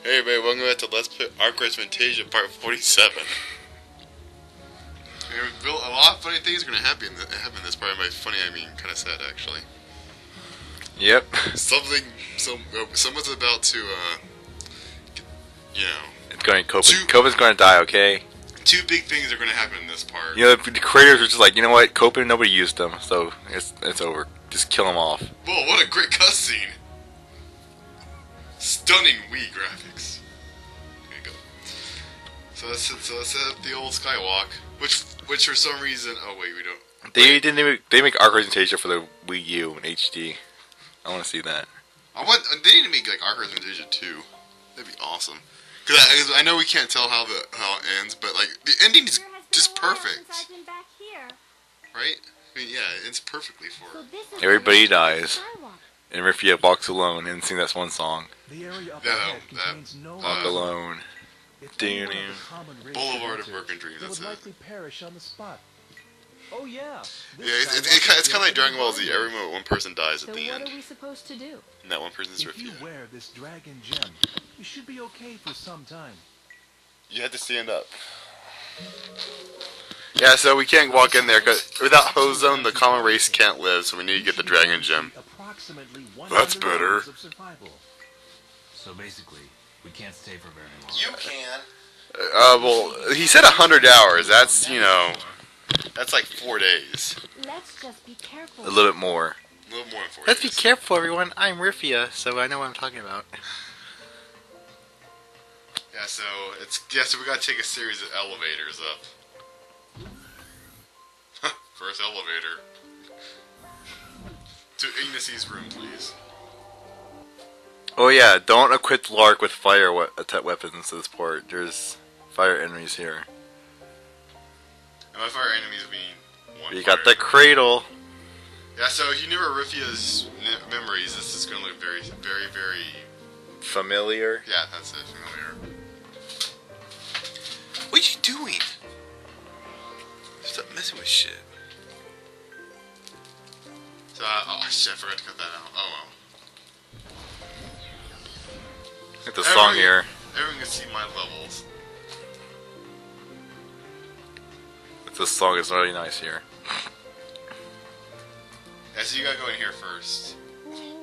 Hey everybody, welcome back to Let's Play Arc Race Fantasia Part 47. A lot of funny things are going to happen in this part. By funny, I mean kind of sad, actually. Yep. Someone's about to, It's going, Copen's going to die, okay? Two big things are going to happen in this part. You know, the creators are just like, you know what, Copen, nobody used them, so it's over. Just kill them off. Whoa, what a great cutscene! Stunning Wii graphics. There you go. So let's set up the old Skywalk, which for some reason, oh wait, we don't. They make Arc Race Fantasia for the Wii U in HD. I want to see that. They need to make like Arc Race Fantasia 2. That'd be awesome. Because I know we can't tell how it ends, but like the ending is just perfect. Right? I mean, yeah, it's perfectly for it. Everybody dies, and Rifia walks alone and sings that one song. Walk alone. Boulevard of Broken Dreams. That's it. Oh yeah. It's kind of like Dragon Ball Z. Every moment one person dies at the end. What are we supposed to do? And that one person's Rifia. If you wear this dragon gem, you should be okay for some time. You have to stand up. Yeah, so we can't walk in there because without Ozone, the common race can't live. So we need to get the dragon gem. That's better. So basically, we can't stay for very long. You can. Well, he said 100 hours. That's, you know, That's like 4 days. Let's just be careful. a little bit more. A little more than 4 Let's be days. careful, everyone. I'm Rifia, so I know what I'm talking about. Yeah, so we gotta take a series of elevators up. First elevator. To Ignacy's room, please. Oh yeah, don't equip Lark with fire attack weapons to this port. There's fire enemies here. And by fire enemies, we mean one. You got the cradle. Yeah, so if you knew Rifia's memories, this is gonna look very, very, very Familiar. Yeah, that's it. Familiar. What are you doing? Stop messing with shit. So, oh shit, I forgot to cut that out. Oh well. Get the song here. Everyone can see my levels. This song is really nice here. Yeah, so you gotta go in here first.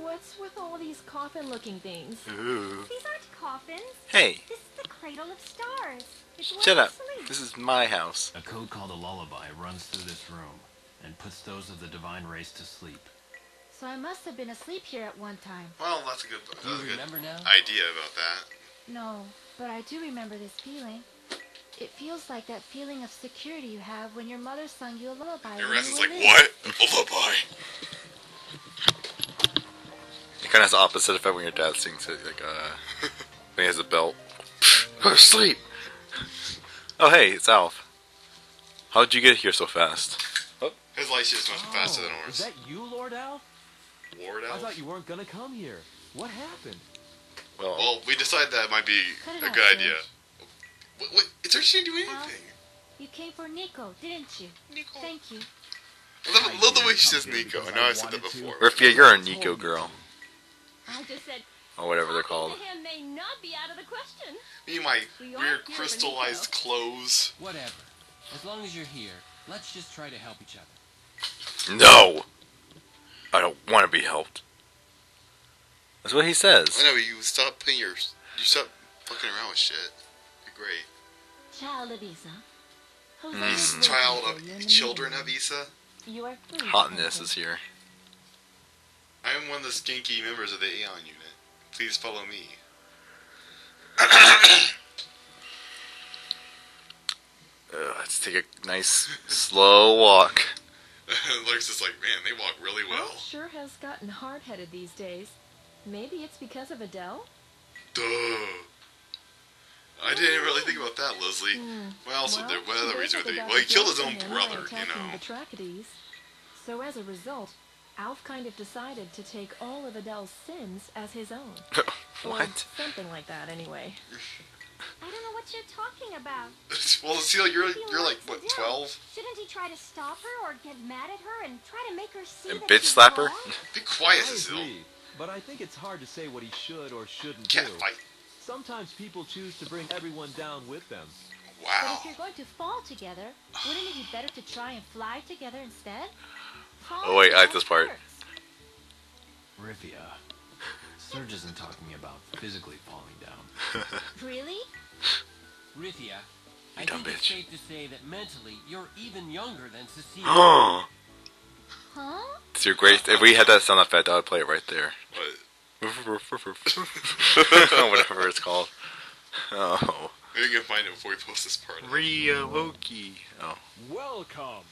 What's with all these coffin-looking things? Ooh. These aren't coffins. Hey, This is the cradle of stars. It's shut where up. we sleep. This is my house. A code called a lullaby runs through this room and puts those of the divine race to sleep. So I must have been asleep here at one time. Well, that's a good remember now? idea about that. No, but I do remember this feeling. It feels like that feeling of security you have when your mother sung you a lullaby. Your when rest you is were like, little. what? A lullaby. It kind of has the opposite effect when your dad sings it. Like, when he has a belt. Go to sleep. Oh, hey, it's Alf. How'd you get here so fast? Oh. His light shit's much faster than Is ours. that you, Lord Alf? Lord I Elf? thought you weren't gonna come here. What happened? Well, we decided that might be Cut it a out, good idea. George. Wait, it's actually didn't do Alf? anything. You came for Nico, didn't you? Nico. Thank you. Love the way she says Nico. I know I've said that before. Rifia, you're a Nico girl. I just said, Or whatever they're talking called. to him may not be out of the question. Me and my We are weird here for crystallized Nico. clothes. Whatever. As long as you're here, let's just try to help each other. No! I don't want to be helped. That's what he I says. know, you stop you stop fucking around with shit. You're great. Child of Isa. Child of children of Issa. You are free. Hotness is here. I am one of the skinky members of the Aeon unit. Please follow me. Let's take a nice, slow walk. Lurk's just like, man, they walk really well. Alf sure has gotten hard-headed these days. Maybe it's because of Adele? Duh. I didn't really think about that, Leslie. Well, Well, what other she reason would basically there be? got Well, he killed his jealous own of him by brother, you attacking know. the Tracades. So as a result, Alf kind of decided to take all of Adele's sins as his own. Or What? something like that, anyway. I don't know what you're talking about. Well, Cecile, you're He like, likes what, Adele. 12? Shouldn't he try to stop her or get mad at her and try to make her see And that bitch she's slap her? wrong? Be quiet, I Cecile. agree, but I think it's hard to say what he should or shouldn't Can't do. fight. Sometimes people choose to bring everyone down with them. But Wow. if you're going to fall together, wouldn't it be better to try and fly together instead? Oh wait, I like this part. Rifia, Serge isn't talking about physically falling down. Really? Rifia, I dumb think it's bitch. safe to say that mentally you're even younger than Cecilia. Oh, Huh? it's your great. If we had that sound effect, I would play it right there. Whatever it's called. Oh. Maybe we can find it before we post this part. Ryowoki. Oh. Welcome.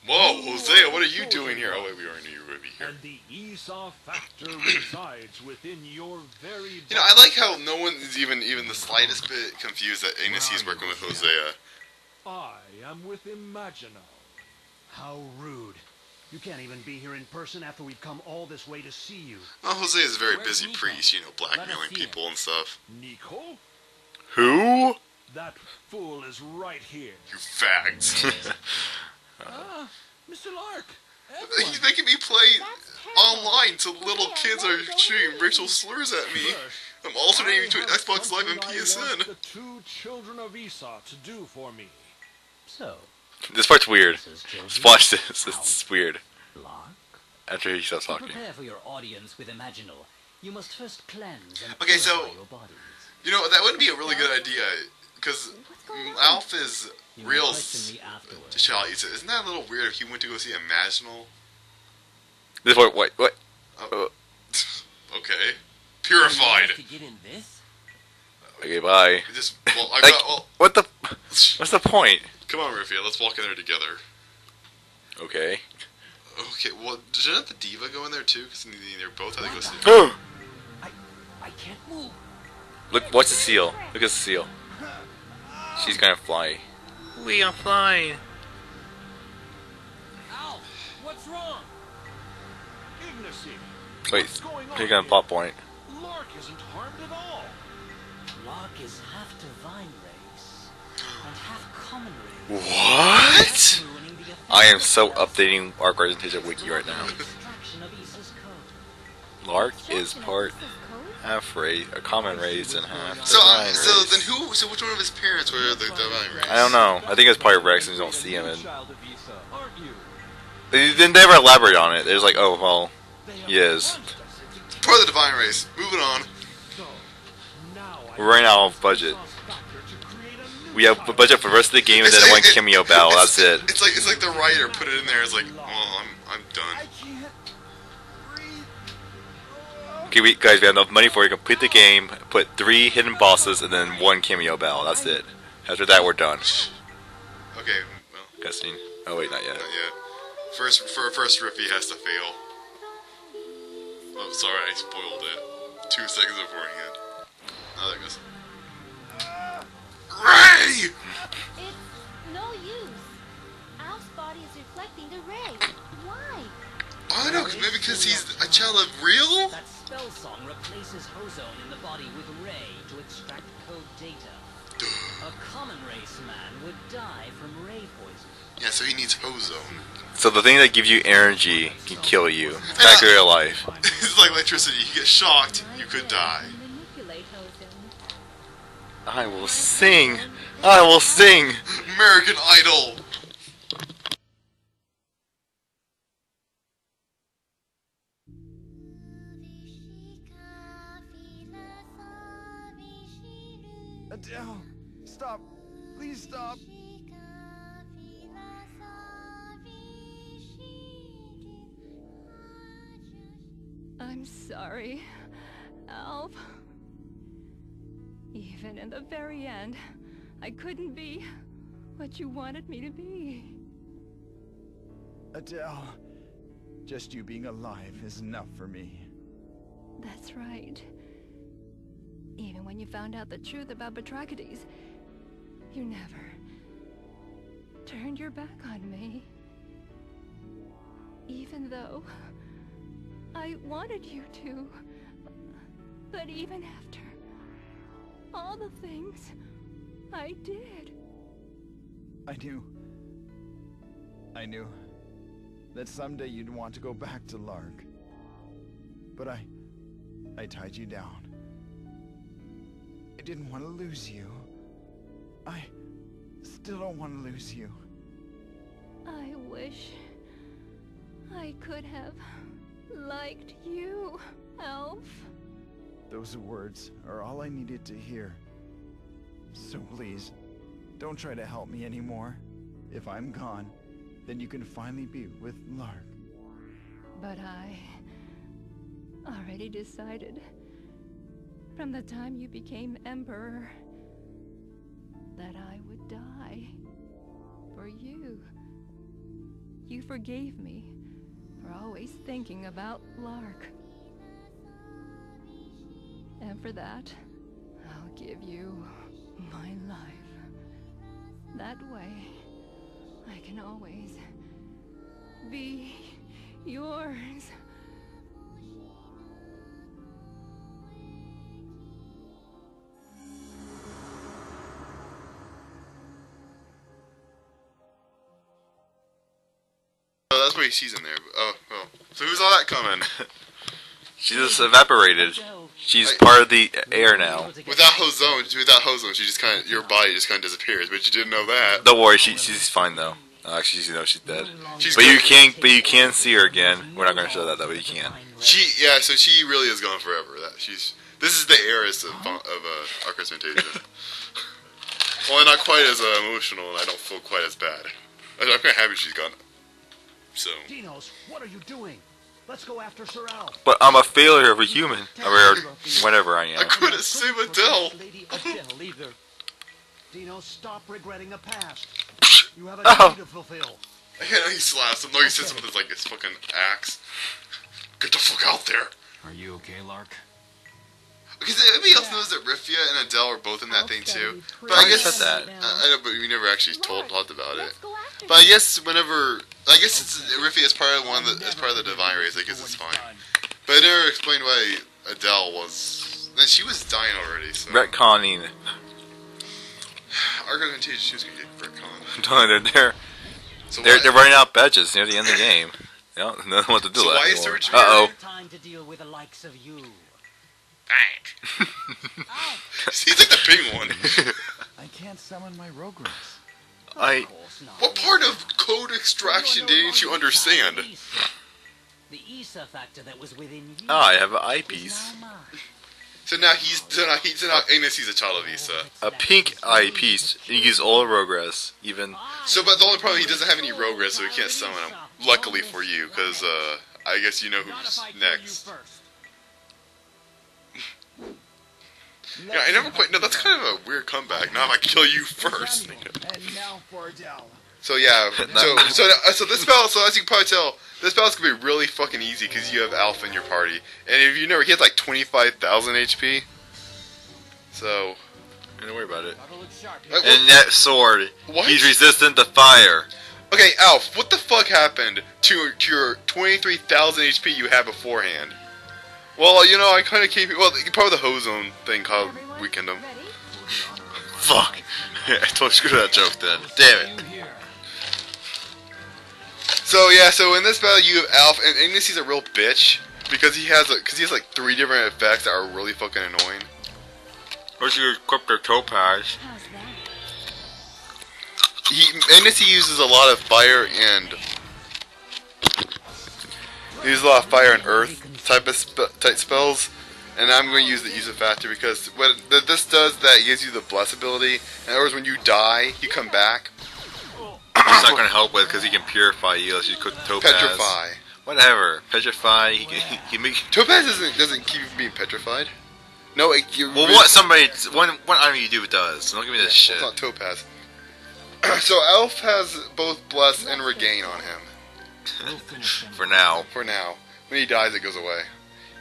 Whoa, Hosea, what are you doing here? Oh wait, we already knew you were gonna be here. And the Esau factor resides within your very. You know, I like how no one is even the slightest bit confused that Ignacy is working with Hosea. I am with Imaginal. How rude. You can't even be here in person after we've come all this way to see you. Well, Hosea is a very Where's busy Nico? priest, you know, Let us blackmailing see him. people and stuff. Nico? Who? That fool is right here. You fags. Ah, Mr. Lark. He's Edwin. making me play That's terrible. online so little Hosea, kids let are it go shooting easy. racial slurs at me. First, I'm alternating I between have Xbox Live and something I want PSN. the two children of Esau to do for me. So, This part's weird. Mrs. Just Children, watch this. It's weird. Lark, After he stops to talking. prepare for your audience with Imaginal, you must first cleanse and Okay, so- purify your bodies. You know, that wouldn't be a really good idea, because What's going on? Alf is You may real question me afterwards. T'Challa. Isn't that a little weird if he went to go see Imaginal? This part, what? Oh. Okay. You Purified. have to get in this? Okay, bye. It just, well, I Like, got, well, what the? What's the point? come on, Rufia, let's walk in there together. Okay. Okay, well, shouldn't the diva go in there too? Because they're both had to go see. I can't move. Look, watch the seal. Look at the seal. She's gonna fly. We are flying. Ow! What's wrong? Ignacy. Wait, What's going on you're gonna here? plot point. Lark isn't harmed at all. Lark is half divine race and half common race. What? Ruining the effect I am of so death. updating our presentation wiki right now. Extraction of Esau's code. Lark is Instruction of part Lisa's code? half race, a common race, and half So, divine so race. then who? So which one of his parents were the divine race? I don't know. I think it's probably Rex, and you don't see him. You're a And child of Esau, aren't you? they never elaborate on it. They're just like, oh well, he is. Part of the divine race. Moving on. So, now We're running out of budget. Esau's factor to create a new We have a budget for the rest of the game, and then one cameo battle. That's it. It's like the writer put it in there. It's like, well, I'm done. I can't breathe. Okay, guys, we have enough money for you to complete the game, put 3 hidden bosses, and then 1 cameo battle. That's it. After that, we're done. Okay, well, Cutscene. Oh wait, not yet. not yet. First Riffy has to fail. Oh, sorry, I spoiled it. 2 seconds beforehand. Oh, there it goes. Ray! It's no use. Alf's body is reflecting the ray. Why? I don't know, maybe because he's a child of real? That spell song replaces ozone in the body with ray to extract code data. A common race man would die from ray poison. Yeah, so he needs ozone. So the thing that gives you energy can kill you. Back to real life. It's like electricity. You get shocked, you could die. Manipulate ozone. I will sing. I will sing. American Idol! Adele, stop. Please stop. I'm sorry, Alf. Even in the very end, I couldn't be what you wanted me to be. Adele, just you being alive is enough for me. That's right. Even when you found out the truth about Batrachides, you never turned your back on me. Even though I wanted you to. But even after all the things I did. I knew that someday you'd want to go back to Lark. But I tied you down. I didn't want to lose you. I still don't want to lose you. I wish I could have liked you, Elf. Those words are all I needed to hear. So please, don't try to help me anymore. If I'm gone, then you can finally be with Lark. But I already decided from the time you became Emperor that I would die for you. You forgave me for always thinking about Lark. And for that, I'll give you my life. That way, I can always be yours. Oh, that's what he sees in there. Oh, well. So who's all that coming? She just evaporated. She's part of the air now. Without ozone, she just kind of, your body just kind of disappears. But you didn't know that. Don't worry, she's fine though. Actually, you know she's dead. She's But good. you can see her again. We're not going to show that though, but you can. So she really is gone forever. This is the heiress of Arcus Fantasia. Well, not quite as emotional, and I don't feel quite as bad. I'm kind of happy she's gone. So. Dinos, what are you doing? Let's go after Sir Al. But I'm a failure of a human. Or whatever I I am. couldn't save Adele. Lady Adele, either. Dinos, stop regretting the past. You have a Oh. duty to fulfill. Yeah, he slaps him. No, he sits him with his fucking axe. Get the fuck out there. Are you okay, Lark? Because everybody else knows that Rifia and Adele are both in that thing too. But I I guess said that. I know, but we never actually talked about it. But I guess it's Rifia is part of as part of the divine race. I guess it's fine. But I never explained why Adele was. Then she was dying already. So Retconning. Arcus Fantasia, she was gonna get retconned. No, they're running out of badges near the end of the game. They don't know what to do So left why is anymore. Surgery Uh-oh. Time to deal with the likes of you. He's like the big one. I can't summon my Rogress. What part of code extraction didn't you understand? The Issa factor that was within you. I have an eyepiece. is now mine. So now Ignacy's a child of Issa. A pink eyepiece. And you use all the Rogress. Even. So, but the only problem, he doesn't have any Rogress, so he can't summon him. Luckily for you, because I guess you know who's next. Yeah, I never quite. No, that's kind of a weird comeback. Now I kill you first. And now for Adele. So yeah, so this spell. So as you can probably tell, this spell's gonna be really fucking easy because you have Alpha in your party, and if you know, he has like 25,000 HP. So, Don't worry about it. well, And that sword. What? He's resistant to fire. okay, Alf, what the fuck happened to your 23,000 HP you had beforehand? Well, you know, I kind of came. Well, part of the Hozone thing called weakened him. Fuck. I totally screwed that joke then. Damn it. So yeah, so in this battle you have Alf, and Ignacy's a real bitch because he has like 3 different effects that are really fucking annoying. Or you equip their topaz. How's that? Ignacy uses a lot of fire and earth type spells, and I'm going to use the Issa factor because what this does, that it gives you the bless ability. In other words, when you die, you come back. He's not going to help with because he can purify you unless you cook the topaz. Petrify. Whatever. Petrify. He make. Topaz doesn't keep you from being petrified. No, Well, one item you do does. Don't give me this shit. It's not Topaz. So Elf has both bless and regain on him. For now. For now. When he dies, it goes away.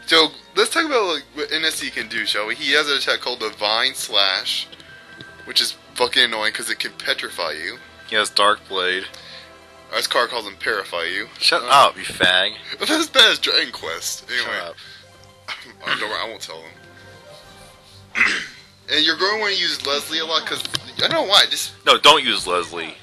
So, let's talk about what NSC can do, shall we? He has an attack called Divine Slash, which is fucking annoying because it can petrify you. He has Dark Blade. This card calls him Parify you. Shut up, you fag. That's as bad as Dragon Quest. Anyway. Shut up. Don't worry, I won't tell him. And you're going to want to use Leslie a lot because I don't know why. No, don't use Leslie.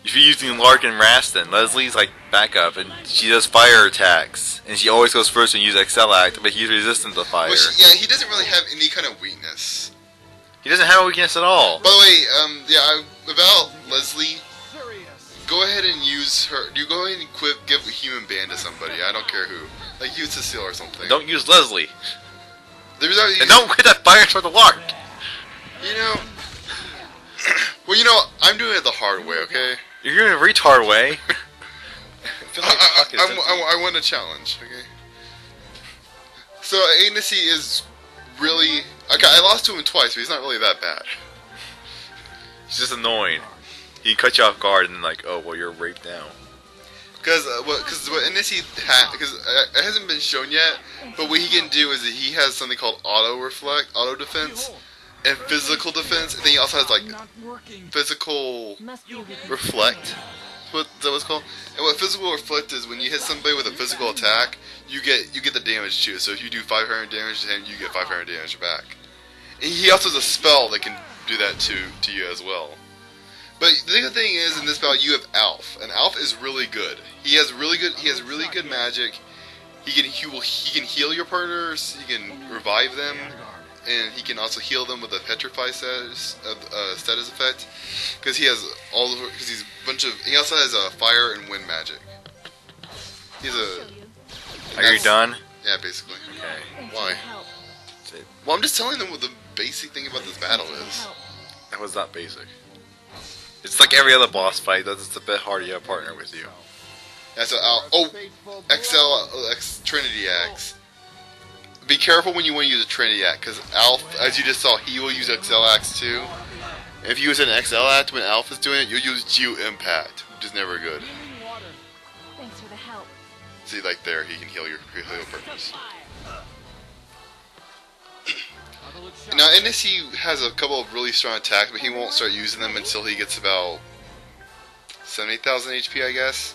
If you're using Larkin Raston, Leslie's like backup, and she does fire attacks, and she always goes first and uses Excel Act, but he's resistant to fire. Well, yeah, he doesn't really have any kind of weakness. He doesn't have a weakness at all. By the way, about Leslie, go ahead and use her. You go ahead and give a human band to somebody. I don't care who. Like use Cecile or something. Don't use Leslie. And don't quit that fire for the Lark. You know. Well, I'm doing it the hard way, okay? You're doing it a retard way. I want a challenge, okay? So Ignacy is really. Okay, I lost to him twice, but he's not really that bad. He's just annoying. He cut you off guard and like, oh well, you're raped now. Because what Ignacy because it hasn't been shown yet, but what he can do is that he has something called auto defense, and physical defense. And then he also has like physical reflect. Is that what it's called? And what physical reflect is when you hit somebody with a physical attack, you get the damage too. So if you do 500 damage to him, you get 500 damage back. And he also has a spell that can do that to you as well. But the good thing is in this battle you have Alf, and Alf is really good. He has really good magic. He can heal your partners. He can revive them, and he can also heal them with a petrify status effect. Because he has he's a bunch of. He also has a fire and wind magic. He's a. Are you done? Yeah, basically. Okay. Why? Well, I'm just telling them what the basic thing about this battle is. That was not basic. It's like every other boss fight. It's a bit harder to have a partner with you. That's Trinity Axe. Be careful when you want to use a Trinity Axe, because Alf, as you just saw, he will use XL Axe too. And if you use an XL Axe when Alf is doing it, you'll use Geo Impact, which is never good. Thanks for the help. See, like there, he can heal your purpose. Now, Ignacy has a couple of really strong attacks, but he won't start using them until he gets about 70,000 HP, I guess.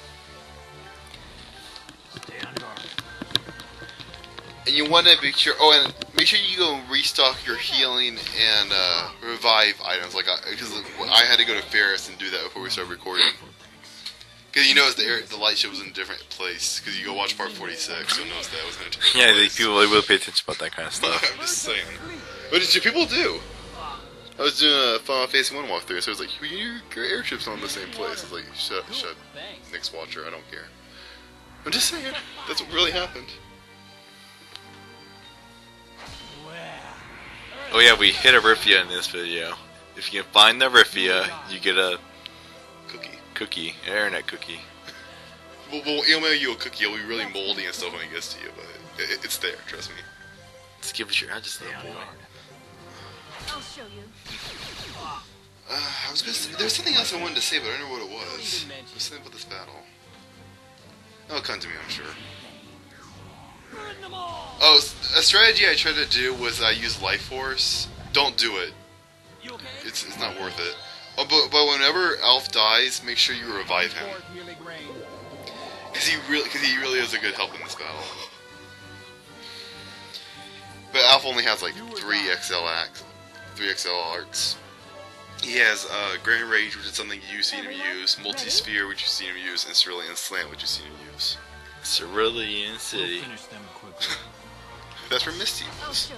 And you want to make sure. Oh, and make sure you go and restock your healing and revive items. Like, because I had to go to Ferris and do that before we started recording. Because you notice the light show was in a different place. Because you go watch part 46, you'll notice that it was in a different place. People really will pay attention about that kind of stuff. I'm just saying. What did people do? I was doing a Final Fantasy 1 walkthrough, so it was like, your airship's on the same place. It's like, shut, Nick's Watcher, I don't care. I'm just saying, that's what really happened. Oh yeah, we hit a Riffia in this video. If you can find the Riffia, you get a cookie, an internet cookie. We'll email you a cookie. It'll be really moldy and stuff when it gets to you, but it's there, trust me. Just give it your just a little boy. I'll show you. I was gonna say, there's something else I wanted to say, but I don't know what it was. It was something about this battle. It'll come to me, I'm sure. Oh, a strategy I tried to do was I use Life Force. Don't do it. It's not worth it. Oh, but whenever Alf dies, make sure you revive him. Because he really is a good help in this battle. But Alf only has like 3 XL arts. He has Grand Rage, which is something you've seen him use, Multi-Sphere, which you've seen him use, and Cerulean Slant, which you've seen him use. Cerulean City. That's where Misty was.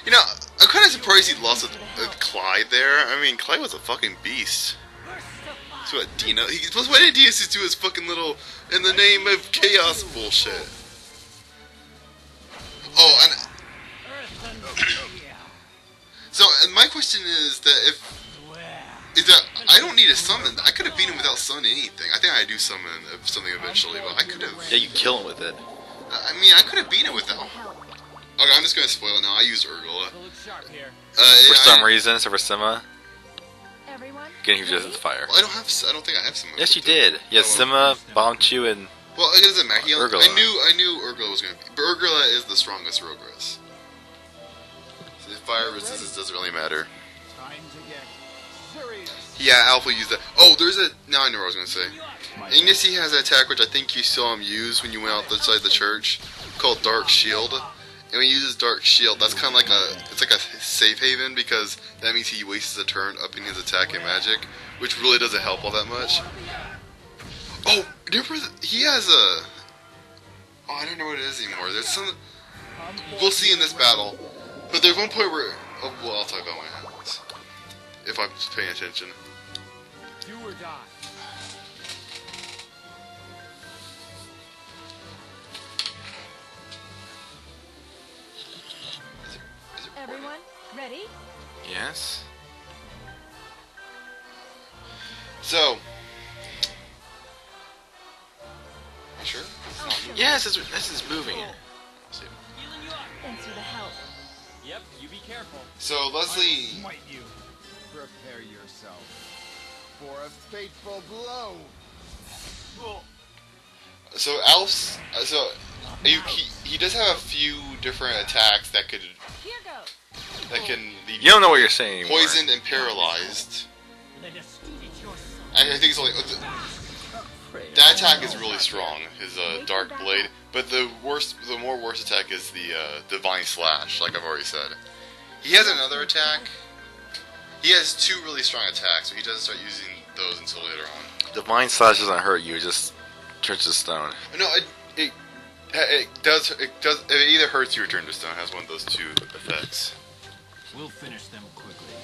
You know, I'm kind of surprised he lost with Clyde there. I mean, Clyde was a fucking beast. That's what Dino. What did he do his fucking little in the name of chaos bullshit? Oh, and so and my question is that I don't need a summon. I could have beat him without summoning anything. I think I do summon something eventually, but I could have. Yeah, you kill him with it. I mean, I could have beat him without. Okay, I'm just gonna spoil it now. I used Urgula. For some reason, so for Sima, getting you just fire. Well, I don't think I have Sima. Yes, you did. Yeah, Sima bombed you and. Well, it doesn't matter. Urgula. I knew Urgula was gonna be. But Urgula is the strongest Rogress. So the fire resistance doesn't really matter. Yeah, Alpha used that. Oh, now I know what I was gonna say. Ignacy has an attack which I think you saw him use when you went outside the church, called Dark Shield. And when he uses Dark Shield, that's kind of like it's like a safe haven, because that means he wastes a turn upping his attack and magic, which really doesn't help all that much. Oh, he has a... Oh, I don't know what it is anymore. There's some... We'll see in this battle. But there's one point where... Oh, well, I'll talk about when it happens. If I'm just paying attention. Do or die. Everyone, ready? Yes. So... Sure? Yes, this is moving. Healing you up. Thanks for the help. Yep, you be careful. So, Leslie... Smite you. Prepare yourself for a fateful blow. So, Alf's... So, he does have a few different attacks that could... Here goes. That can leave You don't know what you're saying anymore. poisoned and paralyzed. Let us defeat your son. I think it's only... That attack is really strong, his Dark Blade, but the more worse attack is the Divine Slash, like I've already said. He has another attack. He has two really strong attacks, but he doesn't start using those until later on. Divine Slash doesn't hurt you, it just turns to stone. No, it does. It either hurts you or turns to stone. It has one of those two effects. We'll finish them quickly.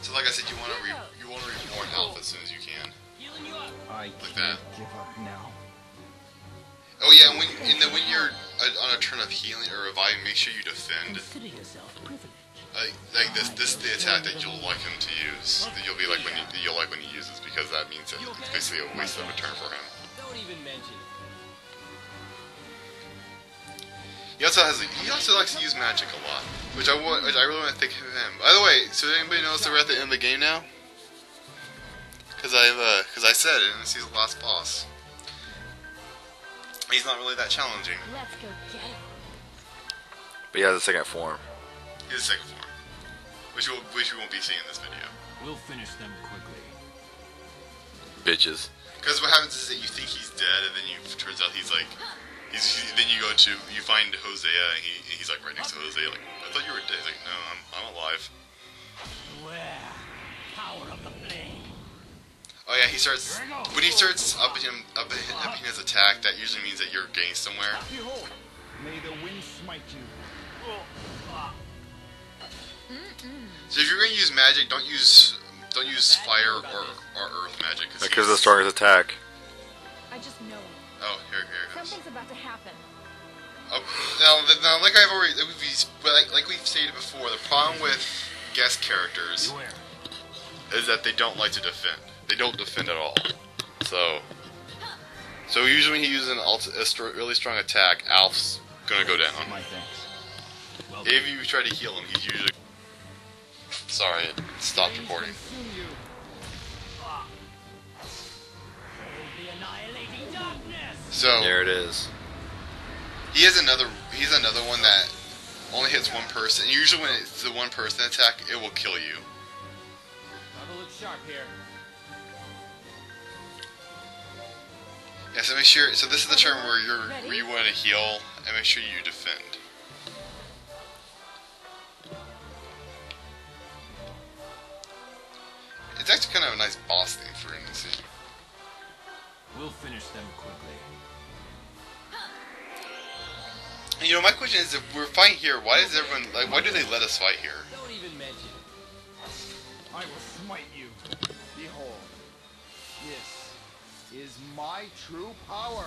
So, like I said, you want to reborn Alpha as soon as you can. Healing you up. I Like can't that. give up now. Oh yeah, and when you're on a turn of healing or reviving, make sure you defend. Consider yourself privileged. Like this is the attack that you'll like him to use. That you'll be like when you'll like when he uses, because that means that it's basically a waste of a turn for him. Don't even mention it. He also likes to use magic a lot, which I really want to think of him. By the way, so did anybody notice that we're at the end of the game now? Because I said it, and this is the last boss. He's not really that challenging. Let's go get him. But yeah, the second form. He's a second form, which we won't be seeing in this video. We'll finish them quickly. Bitches. Because what happens is that you think he's dead, and then turns out he's like, then you find Hosea, and he's like right next to Hosea, like, I thought you were dead. He's like, no, I'm alive. Where? Power of the flame. Oh yeah, when he starts upping his attack, that usually means that you're getting somewhere. Behold, may the wind smite you. So if you're going to use magic, don't use fire or earth magic. Because of the strongest attack. I just know it. Oh, here it goes. Something's about to happen. Oh, now, like I've already, like we've stated before, the problem with guest characters is that they don't like to defend. They don't defend at all. So usually when he uses a really strong attack, Alf's gonna go down. My thanks. If you try to heal him, he's usually... Sorry, it stopped recording. The annihilating darkness. So There it is. he's another one that only hits one person. And usually when it's the one person attack, it will kill you. Gotta look sharp here. Yeah, so make sure. So this is the turn where you want to heal, and make sure you defend. It's actually kind of a nice boss thing for Ignacy. We'll finish them quickly. You know, my question is, if we're fighting here, why does everyone why do they let us fight here? Don't even mention it. I will smite you. Behold, this is my true power.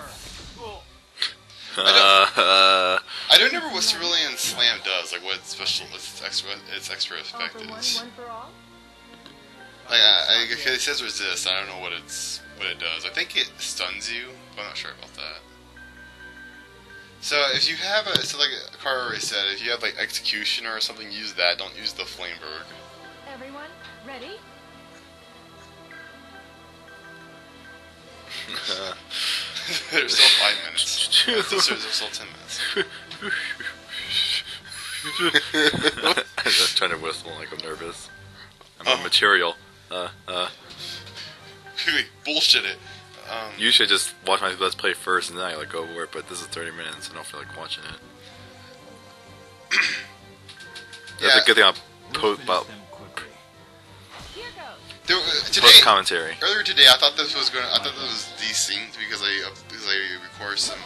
I don't remember what Cerulean Slam does, like what its extra effect All for one, is. one for all. Like it says resist. I don't know what it does. I think it stuns you, but I'm not sure about that. So if you have like Carter already said, if you have like Executioner or something, use that. Don't use the Flameberg. Everyone, ready? There's still 5 minutes. There's still 10 minutes. I'm just trying to whistle like I'm nervous. I'm on material. Bullshit it. Usually I just watch my Let's Play first and then I like go over it, but this is 30 minutes and I don't feel like watching it. That's a good thing about post commentary. Earlier today, I thought this was desynced because I recorded some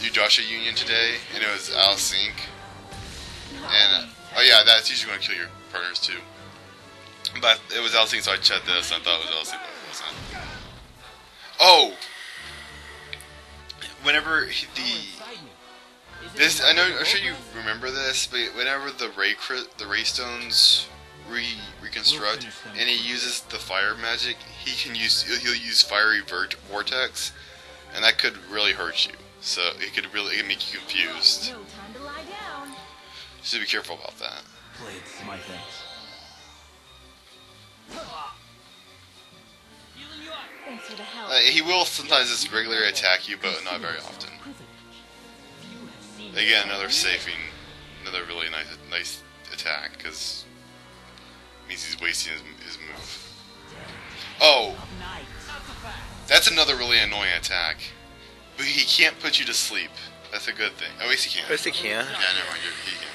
New Joshua Union today, and it was out of sync. And oh yeah, that's usually going to kill your partners too. But it was out of sync, so I checked this and I thought it was out of sync, but it wasn't. Oh, whenever this, I'm sure you remember this, but whenever the Ray Stones reconstruct, and he uses the fire magic, he'll use fiery vortex, and that could really hurt you. So it can make you confused. No time to lie down. So be careful about that. My thanks. Thanks for the help. He will sometimes just regularly attack you, but not very often. Again, another really nice attack, because it means he's wasting his move. Oh! That's another really annoying attack. But he can't put you to sleep. That's a good thing. At least he can. At least he can. Yeah, never mind. He can.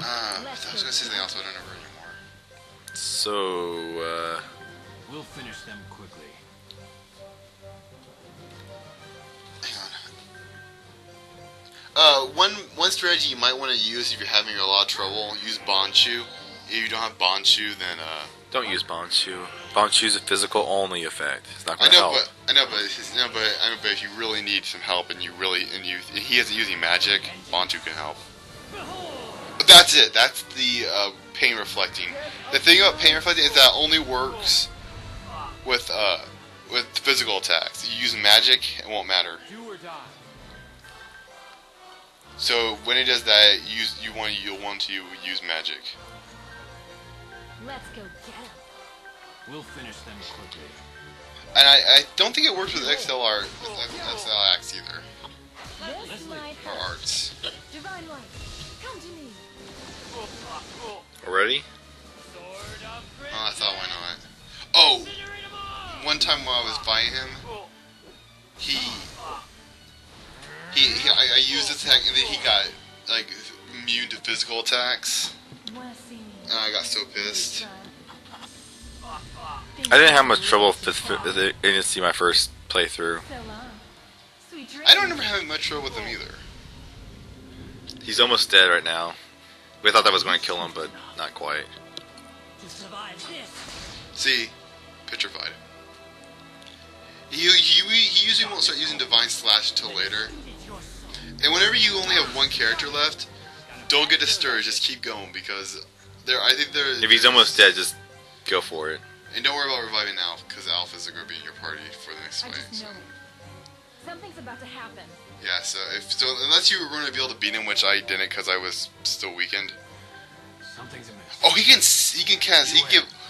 I was going to say something else, but I don't remember anymore. So, We'll finish them quickly. Hang on. One strategy you might want to use if you're having a lot of trouble, use Bonshu. If you don't have Bonshu, then don't use Bonshu. Bonshu's a physical only effect. It's not going to help. But if you really need some help and he isn't using magic, Bonshu can help. But that's it. That's the pain reflecting. The thing about pain reflecting is that it only works with physical attacks. If you use magic, it won't matter. So when it does that, you'll want to use magic. Let's go get him. We'll finish them quickly. And I don't think it works with XLR, XLX either. This might Or hurt. arts. Divine light, come to me. Already? Oh, I thought, why not? Oh! One time while I was fighting him, I used the attack and then he got, like, immune to physical attacks. Wanna see me? And I got so pissed. I didn't have much trouble with Ignacy my first playthrough. So long. Sweet dreams. I don't remember having much trouble with him either. He's almost dead right now. We thought that was going to kill him, but not quite. To survive this. See? Petrified. He usually won't start using Divine Slash until later. And whenever you only have one character left, don't get discouraged, just keep going, because if he's almost dead, just go for it. And don't worry about reviving Alf, because Alf is going to be in your party for the next I fight. just know it. Something's about to happen. Yeah, so unless you were going to be able to beat him, which I didn't because I was still weakened. Something's amiss. Oh, he can cast.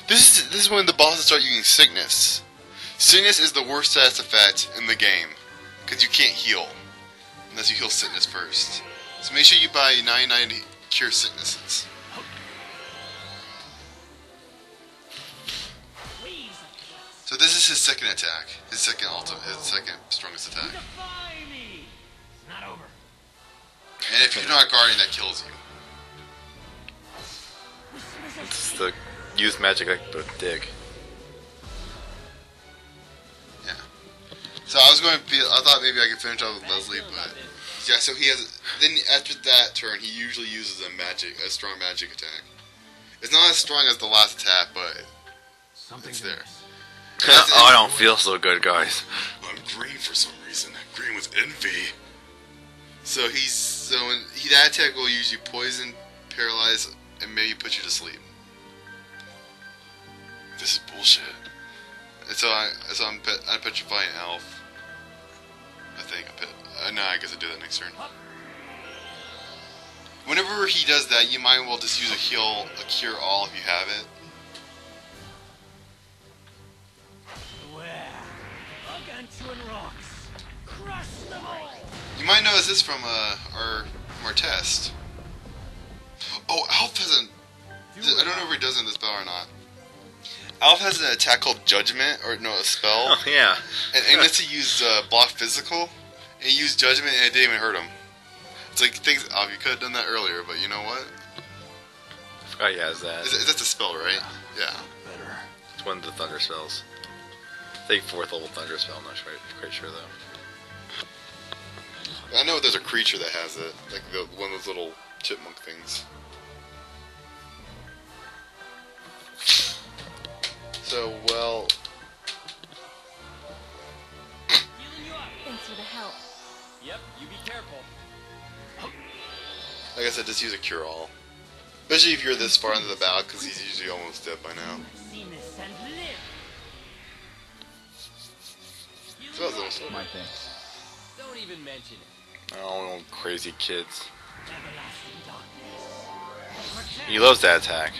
This is when the bosses start using sickness. Sickness is the worst status effect in the game because you can't heal unless you heal sickness first. So make sure you buy 99 cure sicknesses. So this is his second attack, his second strongest attack. It's not over. And if you're not guarding, that kills you. It's the use magic like the dig. Yeah. So I thought maybe I could finish off with Leslie, but yeah. So he has. Then after that turn, he usually uses a strong magic attack. It's not as strong as the last attack, but it's there. Oh, I don't feel so good, guys. I'm green for some reason. Green with envy. So that attack will usually poison, paralyze, and maybe put you to sleep. This is bullshit. And so I'm petrifying Alf. I think no, I guess I do that next turn. Whenever he does that, you might as well just use a cure all if you have it. You might notice this from our test. Oh, Alf has I don't know if he does it in this spell or not. Alf has an attack called Judgment, or no, a spell. Oh yeah. And Ignacy used Block Physical, and he used Judgment, and it didn't even hurt him. It's like, things, you could have done that earlier, but you know what? I forgot he has that. Is that the spell, right? Yeah. Better. It's one of the thunder spells. I think 4th level thunder spell. I'm not quite sure though. I know there's a creature that has it, like one of those little chipmunk things. So, well... Thanks for the help. Yep, you be careful. Like I said, just use a cure-all. Especially if you're this far into the battle, because he's usually almost dead by now. So that was awesome. My thanks. Don't even mention it. Oh, crazy kids. He loves that attack.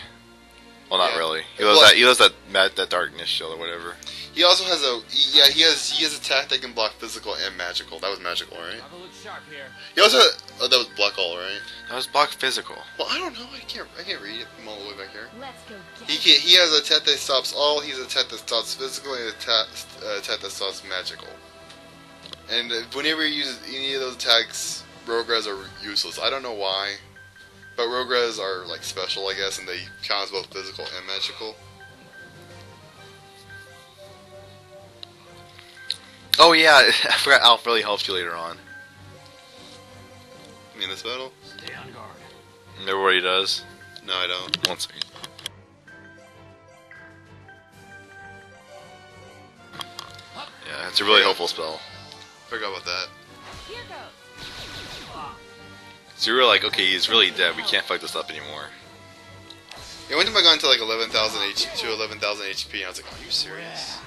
Well, not Yeah. really. He loves that. He loves that darkness shield or whatever. He also has he has attack that can block physical and magical. That was magical, right? Gotta look sharp here. He also that was block all, right? That was block physical. Well, I don't know. I can't read it from all the way back here. Let's go get He has an attack that stops all. He's an attack that stops physical and an attack that stops magical. And whenever he uses any of those attacks, Rogras are useless. I don't know why, but Rogras are like special, I guess, and they count as both physical and magical. Oh yeah, I forgot Alf really helps you later on. In this battle? Stay on guard. Remember what he does? No, I don't. One second. Yeah, it's a really helpful spell. Forgot about that. Here goes. So you were like, okay, he's really dead. We can't fuck this up anymore. Yeah, one time I got into like 11,000 HP, and I was like, are you serious?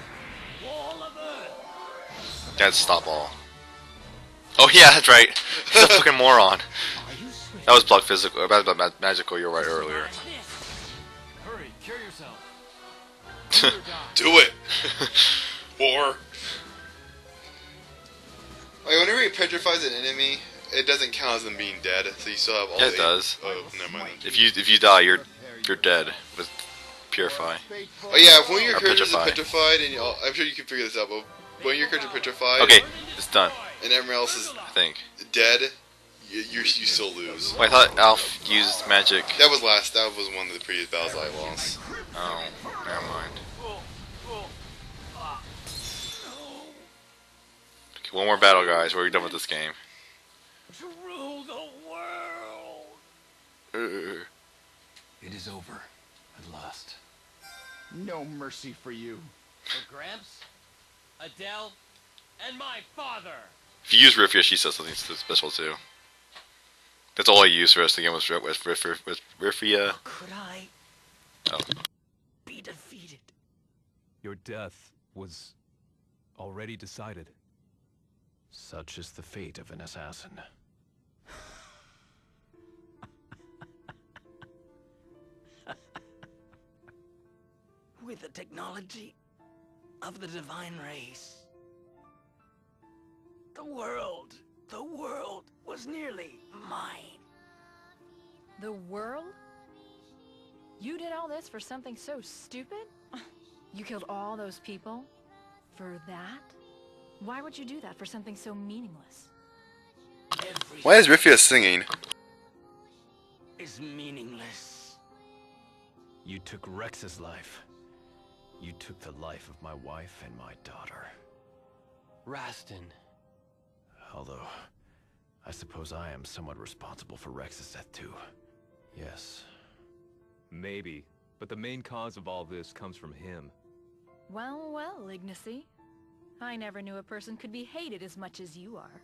That's stop all. Oh yeah, that's right. He's a fucking moron. That was block physical. About magical. You're right earlier. Hurry, cure yourself. Do it! Or... Like, whenever he petrifies an enemy, it doesn't count as them being dead, so you still have all Yeah, the... it does. Oh, never mind. If you die, you're dead with purify. Oh yeah, if one of your Or characters is petrify. petrified, and I'm sure you can figure this out, but when your character is petrified, Okay, it's done. and everyone else is I think. dead, you still lose. Wait, I thought Alf used magic. That was one of the previous battles I lost. Oh, never mind. Okay, one more battle, guys. We're done with this game. To rule the world. It is over, at last. No mercy for you. For Gramps, Adele, and my father. If you use Rifia, she says something special too. That's all I used for the rest of the game was Rifia. Could I Oh. be defeated? Your death was already decided. Such is the fate of an assassin. With the technology of the divine race, the world was nearly mine. The world? You did all this for something so stupid? You killed all those people? For that? Why would you do that for something so meaningless? Why is Rifia singing? Is meaningless. You took Rex's life. You took the life of my wife and my daughter. Rastin. Although, I suppose I am somewhat responsible for Rex's death too. Yes. Maybe, but the main cause of all this comes from him. Well, well, Ignacy. I never knew a person could be hated as much as you are.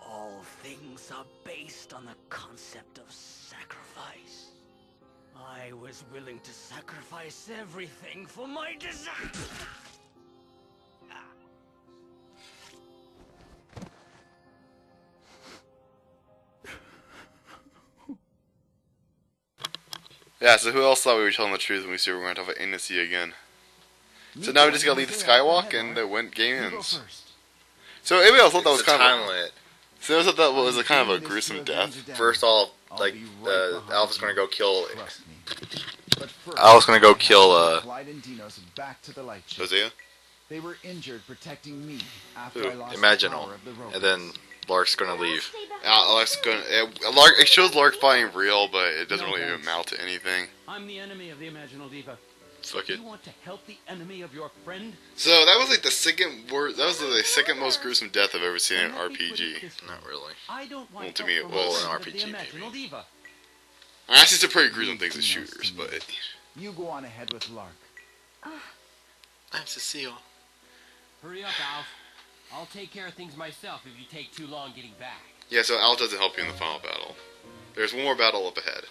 All things are based on the concept of sacrifice. I was willing to sacrifice everything for my desire. Yeah, so who else thought we were telling the truth when we said we were going to talk about Ignacy again? So now we just gotta leave the skywalk and the game You go ends. first. So anybody else thought that was It's a kind time of limit. so I thought that was a kind of a gruesome death. First off, I'll like be right behind Alpha's you. gonna go kill. Trust me. But first, I was gonna go kill Clyde and Dinos back to the light ship. Hosea? They were injured protecting me after Who? I lost the Imaginal, power of the robots. and then Lark's gonna leave. Stay behind. Lark's gonna. Lark. It shows Lark being real, but it doesn't really amount to anything. I'm the enemy of the Imaginal Diva. Fuck it. You want to help the enemy of your friend? So that was like the second worst. That was the second most gruesome death I've ever seen in an RPG. Not really. I don't want Well, to help me it from was the an friend of RPG the Imaginal maybe. Diva. I see some pretty gruesome things as shooters, but You go on ahead with Lark. I'm Cecile. Hurry up, Alf. I'll take care of things myself if you take too long getting back. yeah. So Al doesn't help you in the final battle. There's one more battle up ahead.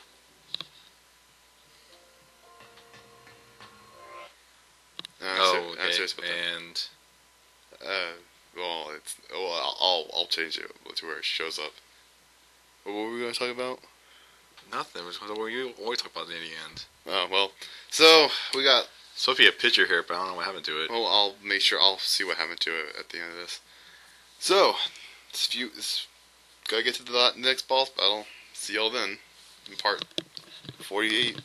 I'm serious about that. And Well, it's. I'll change it to where it shows up. What were we gonna talk about? nothing. What you always talk about in the end. Oh well. So we got. Supposed to be a picture here, but I don't know what happened to it. Well, I'll make sure. I'll see what happened to it at the end of this. So, gotta get to the next boss battle. See y'all then in part 48.